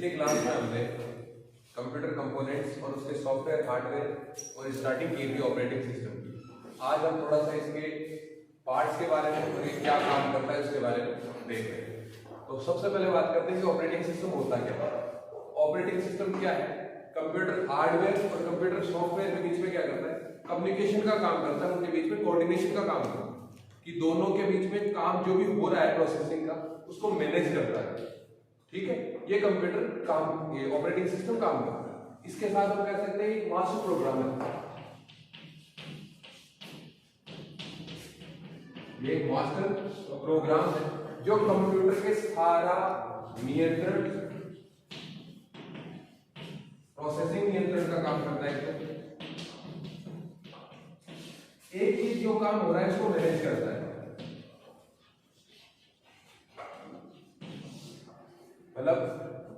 पिछली क्लास में हमने कंप्यूटर कंपोनेंट्स और उसके सॉफ्टवेयर हार्डवेयर और स्टार्टिंग की थी ऑपरेटिंग सिस्टम की। आज हम थोड़ा सा इसके पार्ट्स के बारे में और ये क्या काम करता है उसके बारे में देख रहे हैं। तो सबसे पहले बात करते हैं कि ऑपरेटिंग सिस्टम होता क्या है। ऑपरेटिंग सिस्टम क्या है? कंप्यूटर हार्डवेयर और कंप्यूटर सॉफ्टवेयर के बीच में क्या करता है? कम्युनिकेशन का काम करता है, उनके बीच में कोऑर्डिनेशन का काम करता है कि दोनों के बीच में काम जो भी हो रहा है प्रोसेसिंग का उसको मैनेज करता है। ठीक है, ये कंप्यूटर काम, ये ऑपरेटिंग सिस्टम काम करता है। इसके साथ हम कह सकते हैं एक मास्टर प्रोग्राम है, ये एक मास्टर प्रोग्राम है जो कंप्यूटर के सारा नियंत्रण, प्रोसेसिंग नियंत्रण का काम करता है। एक चीज जो काम हो रहा है उसको मैनेज करता है। मतलब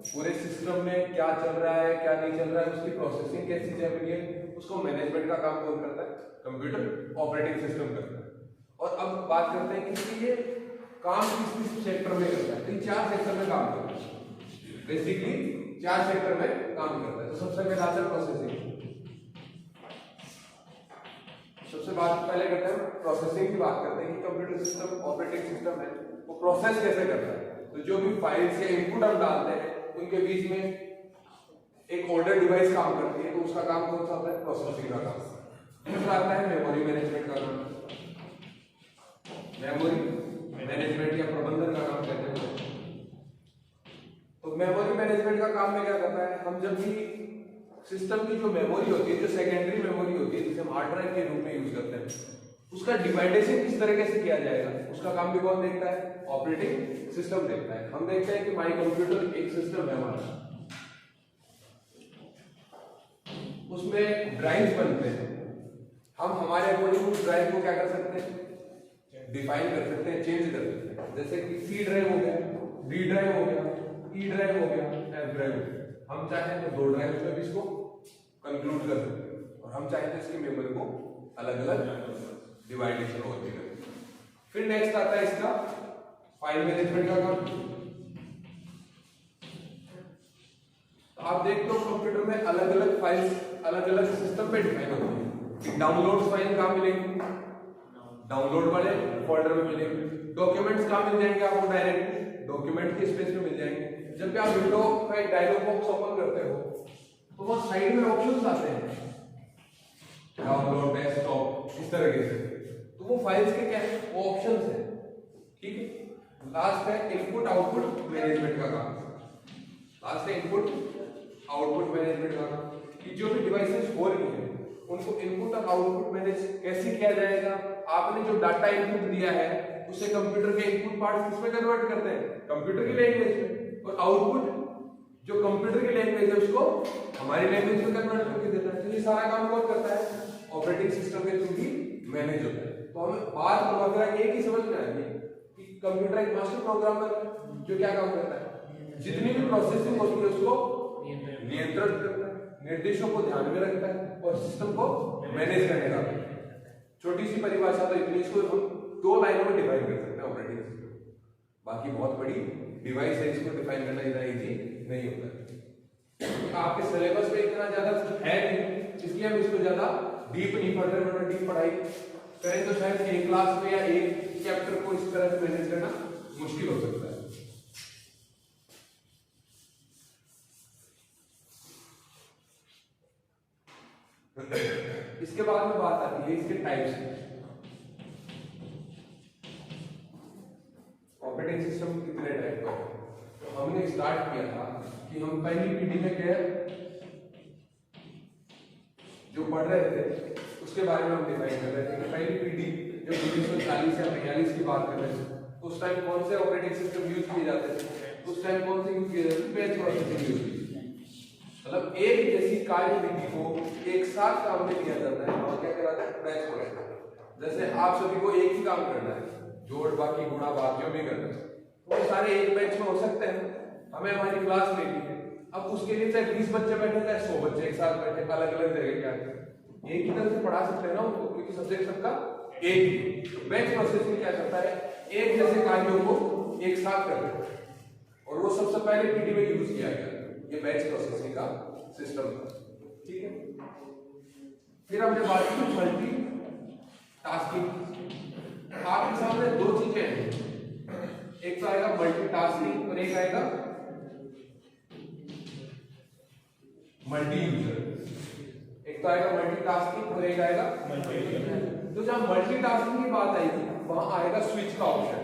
पूरे सिस्टम में क्या चल रहा है क्या नहीं चल रहा है, उसकी प्रोसेसिंग कैसी चल रही है, उसको मैनेजमेंट का काम कौन करता है? कंप्यूटर ऑपरेटिंग सिस्टम करता है। और अब बात करते हैं कि ये काम किस किस सेक्टर में करता है। तो चार सेक्टर में काम करता है, बेसिकली चार सेक्टर में काम करता है। तो सबसे पहले आता है प्रोसेसिंग। सबसे बात पहले करते हैं प्रोसेसिंग की बात करते हैं कि कंप्यूटर सिस्टम ऑपरेटिंग सिस्टम है वो प्रोसेस कैसे करता है। तो जो भी फाइल्स या इनपुट हम डालते हैं उनके बीच में एक ऑर्डर डिवाइस काम करती है, तो उसका काम कौन सा होता है? प्रोसेसिंग का काम। दूसरा आता है मेमोरी मैनेजमेंट का काम। मेमोरी मैनेजमेंट या प्रबंधन का काम कहते हैं। तो मेमोरी मैनेजमेंट का काम में क्या करता है? हम जब भी सिस्टम की जो मेमोरी होती है, जो सेकेंडरी मेमोरी होती है जिसे हम हार्ड ड्राइव के रूप में यूज करते हैं, उसका डिवाइडेशन किस तरीके से किया जाएगा उसका काम भी कौन देखता है? ऑपरेटिंग सिस्टम देखता है। हम देखते हैं कि माई कंप्यूटर एक सिस्टम है हमारा, उसमें ड्राइव्स बनते हैं। हम हमारे अकॉर्डिंग उस ड्राइव को क्या कर सकते हैं? डिफाइन कर सकते हैं, चेंज कर सकते हैं। जैसे कि सी ड्राइव हो गया, डी ड्राइव हो गया, ई ड्राइव हो गया, एफ ड्राइव हो गया। हम चाहें तो दो ड्राइव में भी इसको कंक्लूड कर सकते हैं और हम चाहें तो इसकी मेमोरी को अलग अलग डिवाइडेशन होती है। फिर नेक्स्ट आता है इसका फाइल मैनेजमेंट का काम। तो आप देखते हो कंप्यूटर में अलग अलग फाइल्स अलग अलग सिस्टम पे डिफाइन होती है। डाउनलोड फाइल कहाँ मिलेंगी? डाउनलोड वाले फोल्डर में मिलेंगे। डॉक्यूमेंट्स कहाँ मिल जाएंगे आपको? डायरेक्ट डॉक्यूमेंट के स्पेस में मिल जाएंगे। जब भी आप विंडो का एक डायलॉग बॉक्स ओपन करते हो तो वो साइड में ऑप्शंस आते हैं, डाउनलोड, डेस्कटॉप, इस तरीके से। तो वो फाइल्स के क्या है? वो ऑप्शंस है। ठीक है। लास्ट है इनपुट आउटपुट मैनेजमेंट का काम। लास्ट है इनपुट आउटपुट मैनेजमेंट का काम कि जो भी डिवाइसेस हो रही है उनको इनपुट और आउटपुट मैनेज कैसे किया जाएगा। आपने जो डाटा इनपुट दिया है उसे कंप्यूटर के इनपुट पार्ट किसमें कन्वर्ट करते हैं? कंप्यूटर की लैंग्वेज में। और आउटपुट जो कंप्यूटर की लैंग्वेज है उसको हमारी लैंग्वेज में कन्वर्ट करके देता है। तो ये सारा काम कौन करता है? ऑपरेटिंग सिस्टम के थ्रू ही मैनेज होता है। तो हमें बात वगैरह एक ही समझ में आएगी कि कंप्यूटर एक मास्टर प्रोग्रामर है जो क्या काम करता है? जितनी भी प्रोसेसिंग होती है उसको नियंत्रण करता है, निर्देशों को ध्यान में रखता है और सिस्टम को मैनेज करने का। छोटी सी परिभाषा तो इतनी, इसको हम दो लाइनों में डिफाइन कर सकते हैं ऑपरेटिंग सिस्टम। बाकी बहुत बड़ी डिवाइस है, इसको डिफाइन करना इतना इजी नहीं होता। आपके सिलेबस में इतना ज्यादा है नहीं, इसलिए हम इसको ज्यादा डीप नहीं पढ़ रहे। वरना डीप पढ़ाई करें तो शायद एक क्लास में या एक चैप्टर को इस तरह से मैनेज करना मुश्किल हो सकता है। इसके बाद में बात आती है इसके टाइप्स की। ऑपरेटिंग सिस्टम कितने टाइप का है? तो हमने स्टार्ट किया था कि हम पहली पीढ़ी में क्या जो पढ़ रहे थे उसके बारे में हम डिफाइन कर रहे थे कि पहली पीढ़ी जब 1940 या 42 की बात कर रहे थे तो उस टाइम कौन से ऑपरेटिंग सिस्टम यूज किए जाते थे? उस टाइम कौन से यूज किए जाते थे? बैच प्रोसेसिंग यूज की। मतलब एक जैसी कार्य विधि को एक साथ काम में लिया जाता है और क्या कहलाता है? Batch processing. जैसे आप सभी को एक ही काम करना है, जोड़ बाकी गुणा भाग जो भी करना है, तो वो सारे एक बैच में हो सकते हैं। हमें हमारी क्लास लेनी है, अब उसके लिए चाहे 20 बच्चे बैठे चाहे 100 बच्चे एक साथ बैठे, अलग अलग जगह के आके एक ही तरह से पढ़ा सकते हैं ना उनको, क्योंकि सब्जेक्ट सबका एक ही। बैच प्रोसेसिंग क्या करता है? एक जैसे कार्यों को एक साथ कर देता है और वो सबसे पहले पीढ़ी में यूज किया गया। ये बैच प्रोसेसिंग का सिस्टम था, ठीक है। फिर हमने बात की मल्टी टास्किंग। आपके सामने दो चीजें हैं, एक तो आएगा मल्टी टास्किंग और एक आएगा मल्टी यूजर। एक तो आएगा मल्टी टास्किंग और एक आएगा मल्टी। तो जहां मल्टी टास्किंग की बात आएगी वहां आएगा स्विच का ऑप्शन।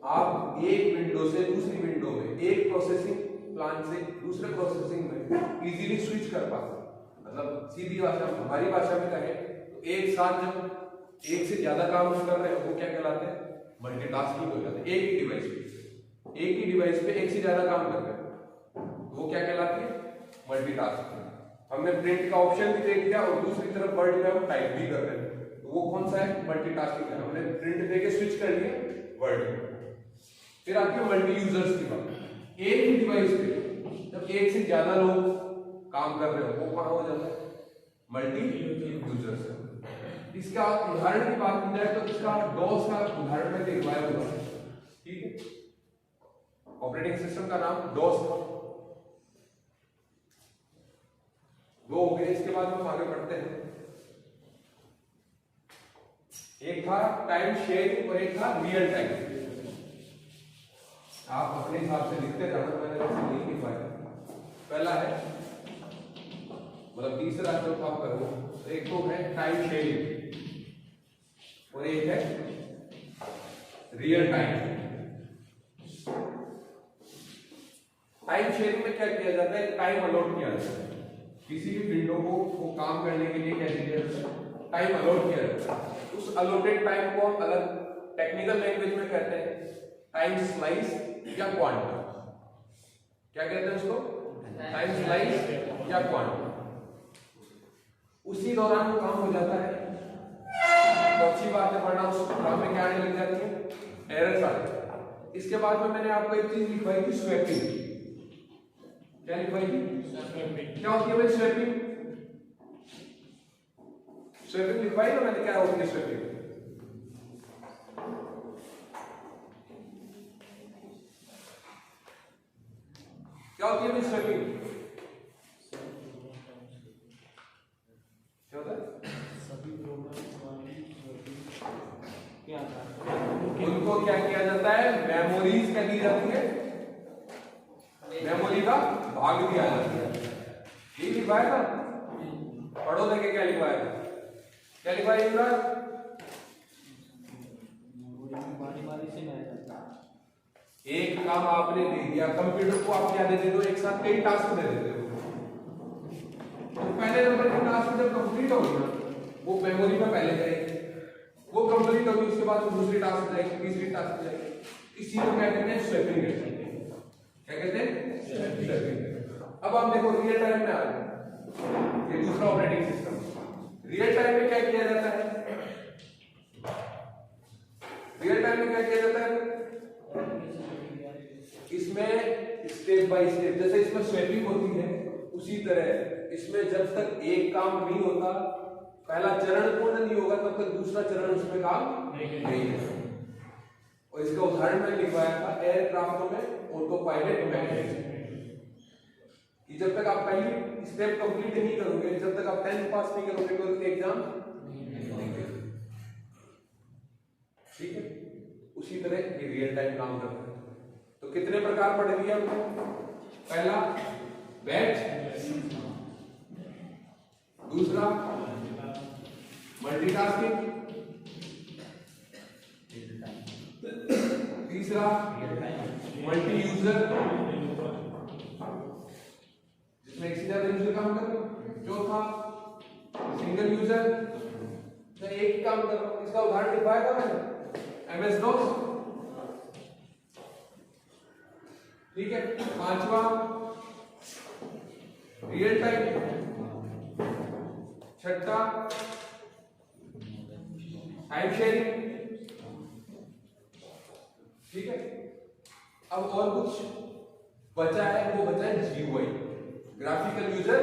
आप एक विंडो से दूसरी विंडो में, एक प्रोसेसिंग प्लान से दूसरे प्रोसेसिंग में इजीली स्विच कर पाते हैं। मतलब सीधी भाषा, हमारी भाषा में कहें तो एक साथ जब एक से ज्यादा काम कर रहे हैं वो क्या कहलाते हैं, मल्टीटास्किंग हो जाते हैं। एक ही डिवाइस पे एक से ज्यादा काम कर रहे हैं वो क्या कहलाती है, मल्टीटास्किंग। हमने प्रिंट का ऑप्शन भी देख लिया और दूसरी तरफ वर्ड में हम टाइप भी कर रहे हैं, तो वो कौन सा है, मल्टीटास्किंग है। हमने प्रिंट देके स्विच कर लिया वर्ड। फिर आती है मल्टी यूजर्स की बात। एक ही डिवाइस पे जब एक से ज्यादा लोग काम कर रहे हो वो कहां हो जाता है, मल्टी यूजर्स। इसका उदाहरण की बात की जाए तो इसका डॉस का उदाहरण में दिखवाया हुआ है, ठीक है। ऑपरेटिंग सिस्टम का नाम डॉस था। दो हो गए, इसके बाद हम आगे बढ़ते हैं। एक था टाइम शेयरिंग और एक था रियल टाइम। आप अपने हिसाब से लिखते जाना, मैंने वैसे नहीं लिखवाया। पहला है मतलब तीसरा जो आप करो, एक तो है टाइम शेयरिंग और एक है रियल टाइम। टाइम शेयरिंग में क्या किया जाता है, टाइम अलॉट किया जाता है। किसी भी विंडो को वो काम करने के लिए क्या किया जाता है, टाइम अलॉट किया जाता है। उस अलॉटेड टाइम को हम अलग टेक्निकल लैंग्वेज में कहते हैं टाइम स्लाइस या क्वांटम। क्या कहते हैं उसको, टाइम स्लाइस या क्वांटम। उसी दौरान वो काम हो जाता है तो अच्छी बात है, वरना उस काम में क्या आने लग जाती है, एरर्स आ जाती है। इसके बाद में मैंने आपको एक चीज लिखवाई थी, स्वैपिंग। क्या लिखवाई थी, क्या होती है भाई स्वैपिंग? स्वैपिंग लिखवाई ना मैंने, क्या होती है स्वैपिंग? क्या होती है स्वैपिंग? क्या होता है? उनको क्या किया जाता है, मेमोरीज क्या दी जाती है, मेमोरी का भाग दिया जाता है। ये लिखवाया था, पढ़ो देखे क्या लिखवाया था, क्या लिखवाया था? एक काम आपने दे दिया, कंप्यूटर को आप क्या दे देते हो, एक साथ कई टास्क दे देते हो। तो पहले नंबर की टास्क जब कंप्लीट होगी ना, वो मेमोरी में पहले जाएगी, वो कंप्लीट होगी, उसके बाद दूसरी टास्क जाएगी, तीसरी टास्क जाएगी। इसी को क्या कहते हैं, स्वैपिंग कहते हैं। क्या कहते हैं, स्वैपिंग। अब आप देखो रियल टाइम में आ गए, ये दूसरा ऑपरेटिंग सिस्टम। रियल टाइम में क्या किया जाता है, रियल टाइम में क्या किया जाता है, इसमें स्टेप बाय स्टेप, जैसे इसमें स्वैपिंग होती है उसी तरह इसमें जब तक एक काम नहीं होता, पहला चरण पूर्ण नहीं होगा, तब तक दूसरा चरण उसमें काम नहीं है। और इसका उदाहरण मैंने लिखवाया था एयरक्राफ्ट में ऑटो पायलट मैकेनिज्म, कि जब तक आप पहली स्टेप कंप्लीट नहीं करोगे, जब तक आप 10th पास नहीं करोगे तो एग्जाम नहीं करोगे, ठीक है। उसी तरह ये रियल टाइम काम करता है। तो कितने प्रकार पढ़ लिया हमने, पहला बैच, दूसरा मल्टीटास्किंग, तीसरा मल्टी यूजर जिसमें एक से ज्यादा यूजर काम कर रहे हो, चौथा सिंगल यूजर जो एक ही काम कर रहा हूं। इसका उदाहरण लिखवाया था मैंने, MS DOS, ठीक है। पांचवा रियल टाइम, छठा टाइम शेयरिंग, ठीक है। अब और कुछ बचा है, वो बचा है GUI, ग्राफिकल यूजर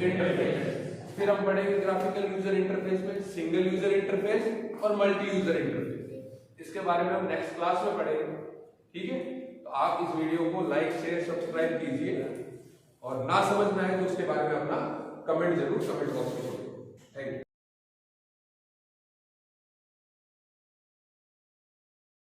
इंटरफेस। फिर हम पढ़ेंगे ग्राफिकल यूजर इंटरफेस में सिंगल यूजर इंटरफेस और मल्टी यूजर इंटरफेस। इसके बारे में हम नेक्स्ट क्लास में पढ़ेंगे, ठीक है, तो आप इस वीडियो को लाइक शेयर सब्सक्राइब कीजिए और ना समझ में आए तो उसके बारे में अपना कमेंट जरूर कमेंट बॉक्स में छोड़िए। Thank you.